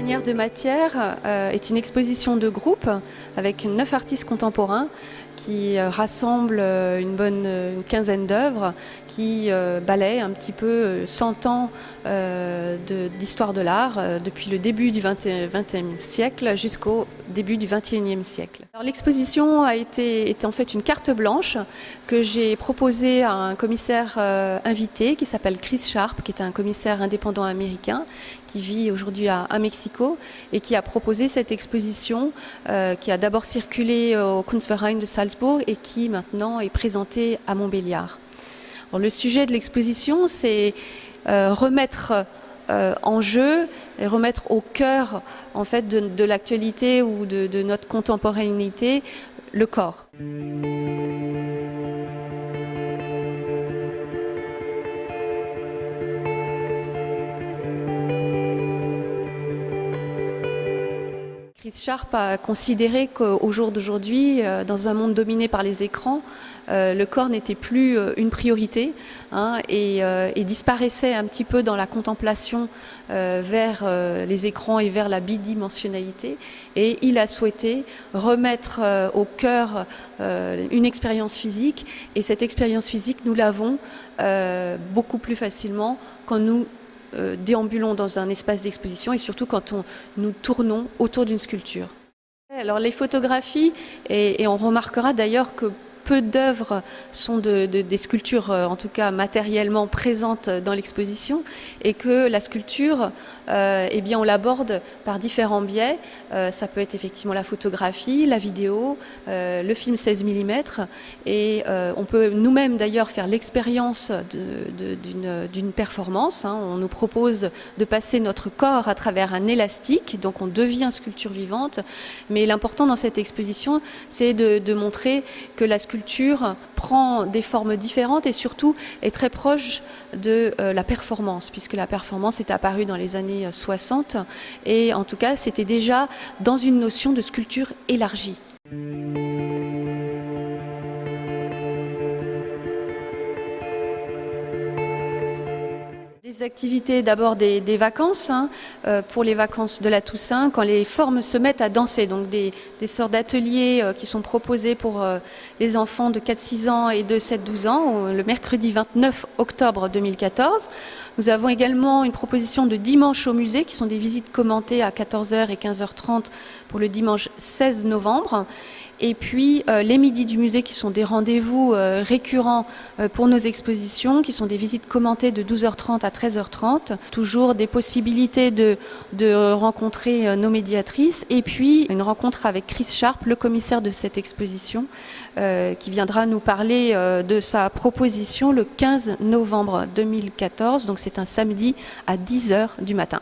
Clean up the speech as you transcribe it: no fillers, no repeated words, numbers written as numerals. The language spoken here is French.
Bannière de matière est une exposition de groupe avec 9 artistes contemporains qui rassemblent une quinzaine d'œuvres qui balayent un petit peu 100 ans d'histoire de l'art depuis le début du XXe siècle jusqu'au début du XXIe siècle. L'exposition est en fait une carte blanche que j'ai proposée à un commissaire invité qui s'appelle Chris Sharp, qui est un commissaire indépendant américain qui vit aujourd'hui à Mexico et qui a proposé cette exposition qui a d'abord circulé au Kunstverein de Salzbourg et qui maintenant est présentée à Montbéliard. Alors, le sujet de l'exposition, c'est remettre en jeu et remettre au cœur en fait, de l'actualité ou de notre contemporanéité le corps. Chris Sharp a considéré qu'au jour d'aujourd'hui, dans un monde dominé par les écrans, le corps n'était plus une priorité et disparaissait un petit peu dans la contemplation vers les écrans et vers la bidimensionnalité. Et il a souhaité remettre au cœur une expérience physique. Et cette expérience physique, nous l'avons beaucoup plus facilement quand nous déambulons dans un espace d'exposition et surtout quand nous tournons autour d'une sculpture. Alors les photographies, et on remarquera d'ailleurs que peu d'œuvres sont des sculptures, en tout cas matériellement présentes dans l'exposition, et que la sculpture, eh bien, on l'aborde par différents biais. Ça peut être effectivement la photographie, la vidéo, le film 16 mm, et on peut nous-mêmes d'ailleurs faire l'expérience d'une performance. On nous propose de passer notre corps à travers un élastique, donc on devient sculpture vivante. Mais l'important dans cette exposition, c'est de montrer que la sculpture prend des formes différentes et surtout est très proche de la performance, puisque la performance est apparue dans les années 60 et en tout cas c'était déjà dans une notion de sculpture élargie. Des activités, d'abord des vacances, pour les vacances de la Toussaint, quand les formes se mettent à danser, donc des sortes d'ateliers qui sont proposés pour les enfants de 4-6 ans et de 7-12 ans, le mercredi 29 octobre 2014. Nous avons également une proposition de dimanche au musée, qui sont des visites commentées à 14h et 15h30 pour le dimanche 16 novembre. Et puis les midis du musée qui sont des rendez-vous récurrents pour nos expositions, qui sont des visites commentées de 12h30 à 13h30. Toujours des possibilités de rencontrer nos médiatrices. Et puis une rencontre avec Chris Sharp, le commissaire de cette exposition, qui viendra nous parler de sa proposition le 15 novembre 2014. Donc c'est un samedi à 10h du matin.